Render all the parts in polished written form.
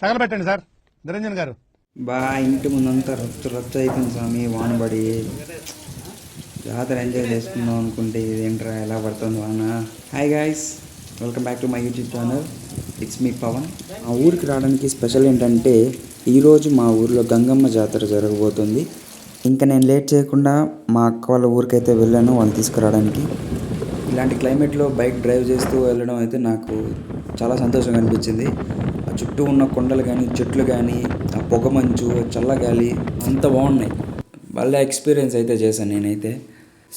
తగలబెట్టండి sir Niranjan గారు. బా ఇంటి ముందంతా రచ్చ రచ్చ అయిపోయింది స్వామి, వానబడి. జాతర ఎంజాయ్ చేసుకుందాం అనుకుంటే ఇదేంట్రా ఎలా పడుతుంది వాన. Hi guys, welcome back to my YouTube channel. It's me Pavan. మా ఊరికి రావడానికి స్పెషల్ ఏంటంటే ఈరోజు మా ఊరిలో గంగమ్మ జాతర జరగబోతుంది. ఇంకా నేను లేట్ చేయకుండా మా అక్క వాళ్ళ ఊరికైతే వెళ్ళాను వాళ్ళని తీసుకురావడానికి. ఇలాంటి క్లైమేట్లో బైక్ డ్రైవ్ చేస్తూ వెళ్ళడం అయితే నాకు చాలా సంతోషంగా అనిపించింది. ఆ చుట్టూ ఉన్న కొండలు కానీ, చెట్లు కానీ, ఆ పొగ మంచు, చల్లగాలి అంత బాగున్నాయి. భలే ఎక్స్పీరియన్స్ అయితే చేశాను నేనైతే.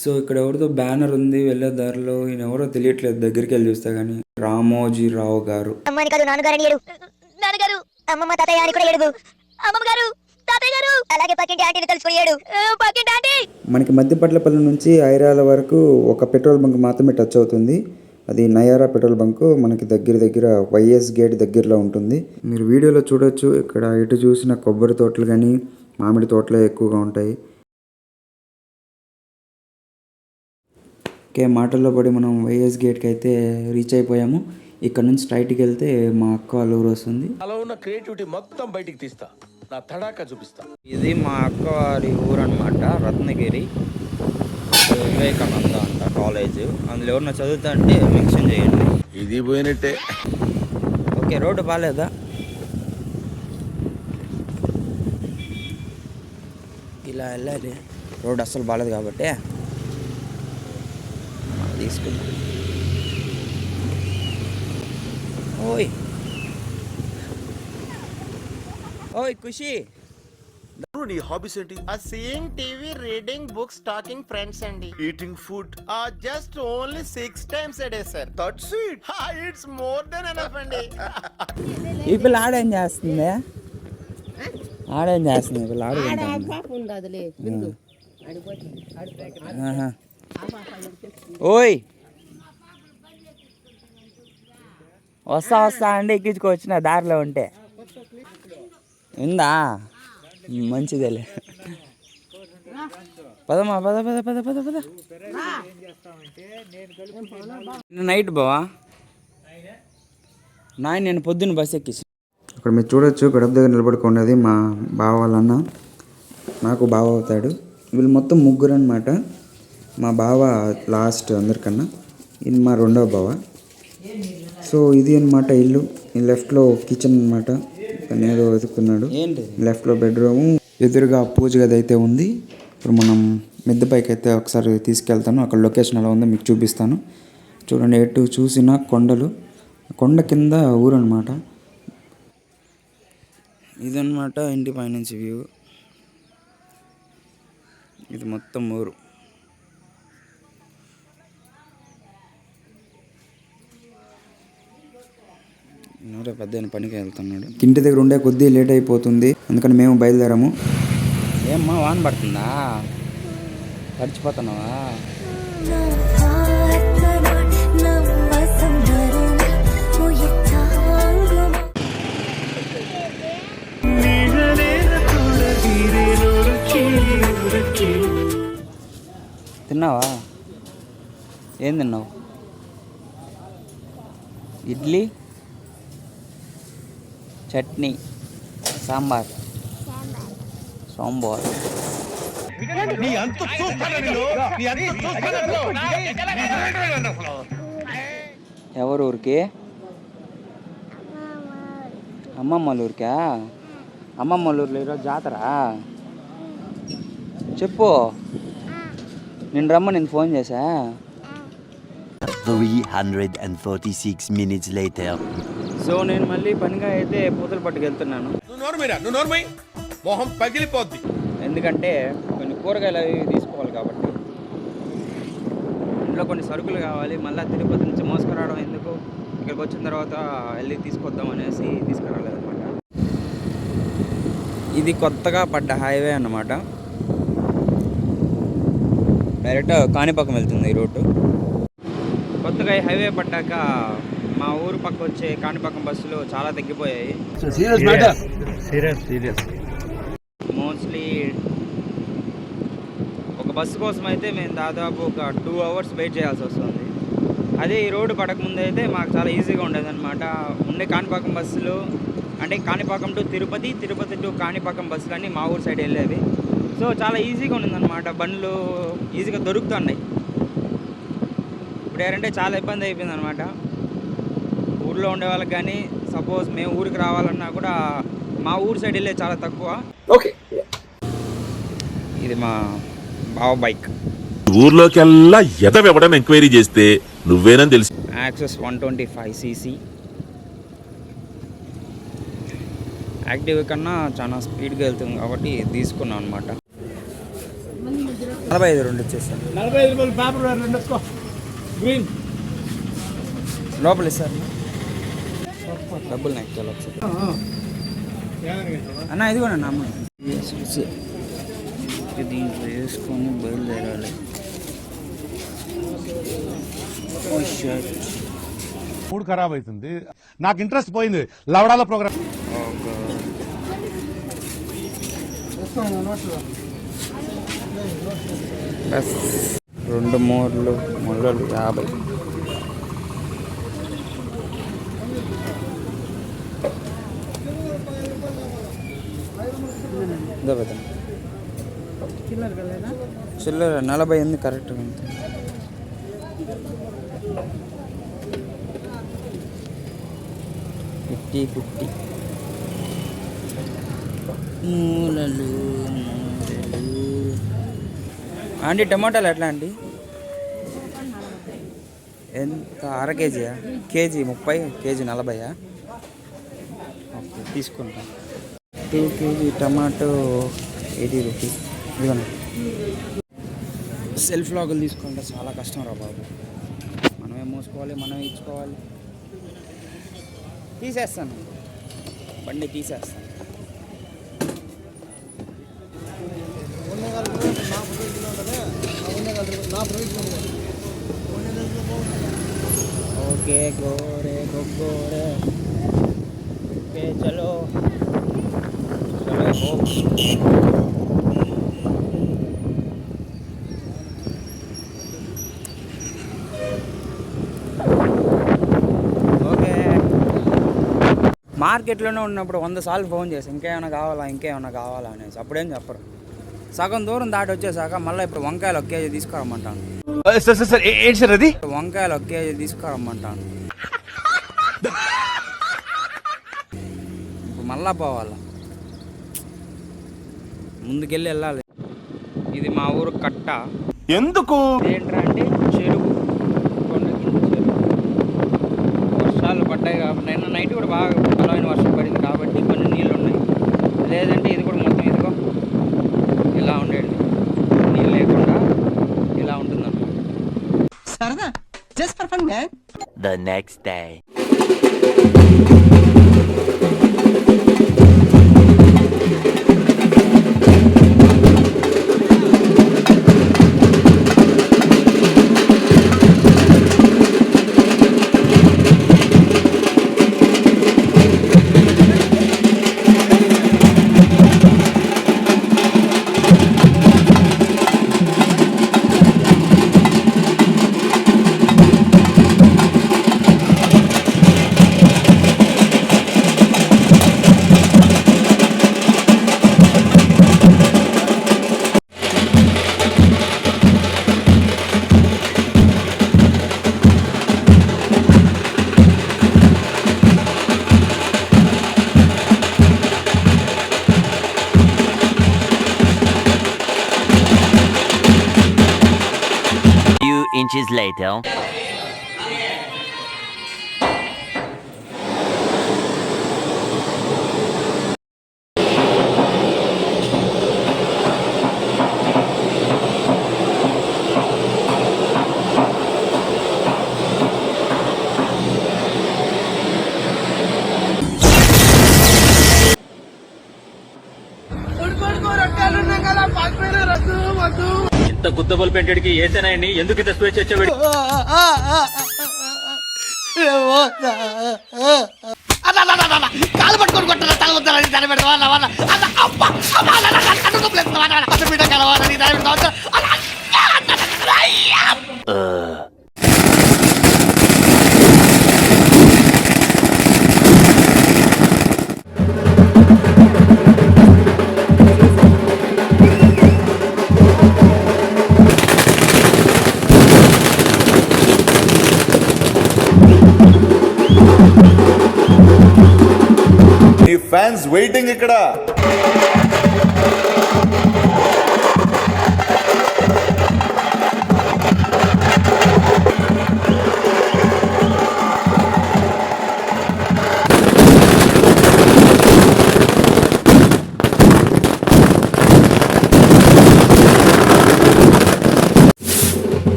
సో ఇక్కడ ఎవరితో బ్యానర్ ఉంది వెళ్ళే దారిలో, ఈయన ఎవరో తెలియట్లేదు. దగ్గరికి వెళ్ళి చూస్తే కానీ రామోజీ రావు గారు. మనకి మధ్యపట్లపల్లి నుంచి ఐరాల వరకు ఒక పెట్రోల్ బంక్ మాత్రమే టచ్ అవుతుంది. అది నయారా పెట్రోల్ బంక్. మనకి దగ్గర వైఎస్ గేట్ దగ్గరలో ఉంటుంది. మీరు వీడియోలో చూడొచ్చు, ఇక్కడ ఎటు చూసిన కొబ్బరి తోటలు కానీ మామిడి తోటలే ఎక్కువగా ఉంటాయి. ఓకే, మాటల్లో పడి మనం వైఎస్ గేట్కి అయితే రీచ్ అయిపోయాము. ఇక్కడ నుంచి స్ట్రైట్కి వెళ్తే మా అక్క వాళ్ళ ఊరు వస్తుంది. అలా ఉన్న క్రియేటివిటీ మొత్తం బయటికి తీస్తా, నా తడాకా చూపిస్తా. ఇది మా అక్క వారి ఊరు అనమాట, రత్నగిరి వివేకానంద అంట కాలేజ్. అందులో ఎవరన్నా చదువుతా అంటే మెన్షన్ చేయండి. ఇది పోయినట్టే. ఓకే, రోడ్డు బాగాలేదా? ఇలా వెళ్ళాలి, రోడ్డు అస్సలు బాగాలేదు కాబట్టి తీసుకుందాం. ఓయ్ ఓయ్ ఖుషి, నీ హాబీస్ ఏంటి? Seeing TV, reading books, talking friends అండి. Eating food. Just only 6 times a day, sir. That's it. It's more than enough అండి. ఈ పిల్ల ఆడేం చేస్తుంది? ఆడేం చేస్తుంది ఈ పిల్ల? ఓయ్ వస్తా అండి, ఎక్కించుకోవచ్చిన దారిలో ఉంటే ఉందా? మంచిదేలే, పదమ్మా పద పద పద పద పద. నైట్ బావా నేను పొద్దున్న బస్ ఎక్కించి. ఇక్కడ మీరు చూడొచ్చు, గడప దగ్గర నిలబడుకున్నది మా బావ వాళ్ళ అన్న. నాకు బావ అవుతాడు. వీళ్ళు మొత్తం ముగ్గురు అనమాట. మా బావ లాస్ట్ అందరికన్నా. ఇది మా రెండవ బావ. సో ఇది అనమాట ఇల్లు. ఈ లెఫ్ట్లో కిచెన్ అనమాట. తను ఏదో వెతుక్కున్నాడు. లెఫ్ట్లో బెడ్రూము, ఎదురుగా పూజ గది అయితే ఉంది. ఇప్పుడు మనం మిద్దె పైకి అయితే ఒకసారి తీసుకెళ్తాను. అక్కడ లొకేషన్ ఎలా ఉందో మీకు చూపిస్తాను. చూడండి, ఎటు చూసిన కొండలు, కొండ కింద ఊరు అనమాట. ఇదన్నమాట ఇంటి పైనుంచి వ్యూ. ఇది మొత్తం ఊరు. నూరే పెద్ద పనికి వెళ్తున్నాడు. ఇంటి దగ్గర ఉండే కొద్దీ లేట్ అయిపోతుంది, అందుకని మేము బయలుదేరాము. ఏమ్మా వాన పడుతుందా? తడిచిపోతున్నావా? తిన్నావా? ఏం తిన్నావు? ఇడ్లీ, చట్నీ, సాంబార్. ఎవరు ఊరికి? అమ్మమ్మ వాళ్ళ ఊరికా? అమ్మమ్మ వాళ్ళ ఊరిలో ఈరోజు జాతర చెప్పు. నేను రమ్మని ఫోన్ చేశా. 346 minutes later. సో నేను మళ్ళీ పనిగా అయితే పూతలు పట్టుకెళ్తున్నాను. మొహం పగిలిపోద్ది. ఎందుకంటే కొన్ని కూరగాయలు అవి తీసుకోవాలి కాబట్టి. ఇంట్లో కొన్ని సరుకులు కావాలి. మళ్ళీ తిరుపతి నుంచి మోసుకురావడం ఎందుకు, ఇక్కడికి వచ్చిన తర్వాత వెళ్ళి తీసుకొద్దాం అనేసి తీసుకురాలేదన్నమాట. ఇది కొత్తగా పడ్డ హైవే అన్నమాట. డైరెక్ట్ కాణిపాకం వెళ్తుంది ఈ రోడ్డు. కొత్తగా ఈ హైవే పడ్డాక మా ఊరు పక్క వచ్చే కాణిపాకం బస్సులు చాలా తగ్గిపోయాయి. మోస్ట్లీ ఒక బస్సు కోసం అయితే మేము దాదాపు ఒక 2 hours వెయిట్ చేయాల్సి వస్తుంది. అదే ఈ రోడ్డు పడకముందు అయితే మాకు చాలా ఈజీగా ఉండేది అనమాట. ఉండే కాణిపాకం బస్సులు అంటే కాణిపాకం టు తిరుపతి, తిరుపతి టు కాణిపాకం బస్సులన్నీ మా ఊరు సైడ్ వెళ్ళేవి. సో చాలా ఈజీగా ఉండిందన్నమాట, బండ్లు ఈజీగా దొరుకుతున్నాయి. ఇప్పుడు ఏంటంటే చాలా ఇబ్బంది అయిపోయింది అనమాట ఊర్లో ఉండే వాళ్ళకి. కానీ సపోజ్ మేము ఊరికి రావాలన్నా కూడా మా ఊరు సైడ్ వెళ్ళే చాలా తక్కువ. ఓకే, ఇది మా బావ బైక్, ఊర్లోకెల్లా ఎదవెవడని ఎంక్వైరీ చేస్తే నువ్వేనని తెలిసి యాక్సెస్ 125cc. యాక్టివ్ కన్నా చాలా స్పీడ్గా వెళ్తుంది కాబట్టి తీసుకున్నాం అనమాట. 45 రెండు వచ్చేసాను. 45 రూపాయలు పేపర్ రెండు వేసుకో. గ్రీన్ లోపల సార్ డబ్బులు నాకు చాలా ఒకసారి అన్న ఇదిగోనన్నా అమ్మ. దీంట్లో వేసుకొని బయలుదేరాలి. మూడు ఖరాబ్ అవుతుంది, నాకు ఇంట్రెస్ట్ పోయింది లవడాల ప్రోగ్రామ్. బస్ 2 మూరలు 50. చిల్లర 40 ఉంది కరెక్ట్గా ఉంది. $50 మూలలు. ఆంటీ టమాటాలు ఎట్లా అండి? ఎంత? అర కేజీయా? KG 30, KG 40. ఓకే తీసుకుంటాం. 2 kg టమాటో 80 రూపీస్. ఇదిగోండి. సెల్ఫ్ లాగులు తీసుకుంటే చాలా కష్టం రా బాబు, మనమే మోసుకోవాలి, మనమే ఇచ్చుకోవాలి. తీసేస్తాను, బండి తీసేస్తాను. ఓకే గోరే గోరే ఓకే చలో చలో. ఓకే మార్కెట్లోనే ఉన్నప్పుడు 100 సార్లు ఫోన్ చేసి ఇంకేమైనా కావాలా అనేసి, అప్పుడేం చెప్పరు. సగం దూరం దాటి వచ్చేసాక మళ్ళీ ఇప్పుడు వంకాయలు 1 కేజీ తీసుకురమ్మంటాను. ఏంటి సార్ అది? వంకాయలు 1 కేజీ తీసుకురమ్మంటాను. ఇప్పుడు మళ్ళా పోవాలా, ముందుకెళ్ళి వెళ్ళాలి. ఇది మా ఊరు కట్ట. ఎందుకు? ఏంట్రా అంటే చెరువు, కొండ కింద చెరువు. వర్షాలు పడ్డాయి కాబట్టి నిన్న నైట్ కూడా బాగా బలమైన వర్షం పడింది కాబట్టి కొన్ని నీళ్ళు ఉన్నాయి. లేదంటే ఇది కూడా మొత్తం ఇదిగో ఇలా ఉండేది, నీళ్ళు లేకుండా ఇలా ఉంటుంది అన్నమాట. సరదా just for fun man. The next day. Inches later. ఇంత గుద్దబల్ పెంటడికి ఏసేనాయని ఎందుకు ఇంత స్వేచ్ఛ వచ్చేవాడు? కాలు పట్టుకొని కొట్టాలి, తల వద్దాలని దాని పెడతావా? కలవాలని దాని పెడతావా? ఫ్యాన్స్ వెయిటింగ్ ఇక్కడ.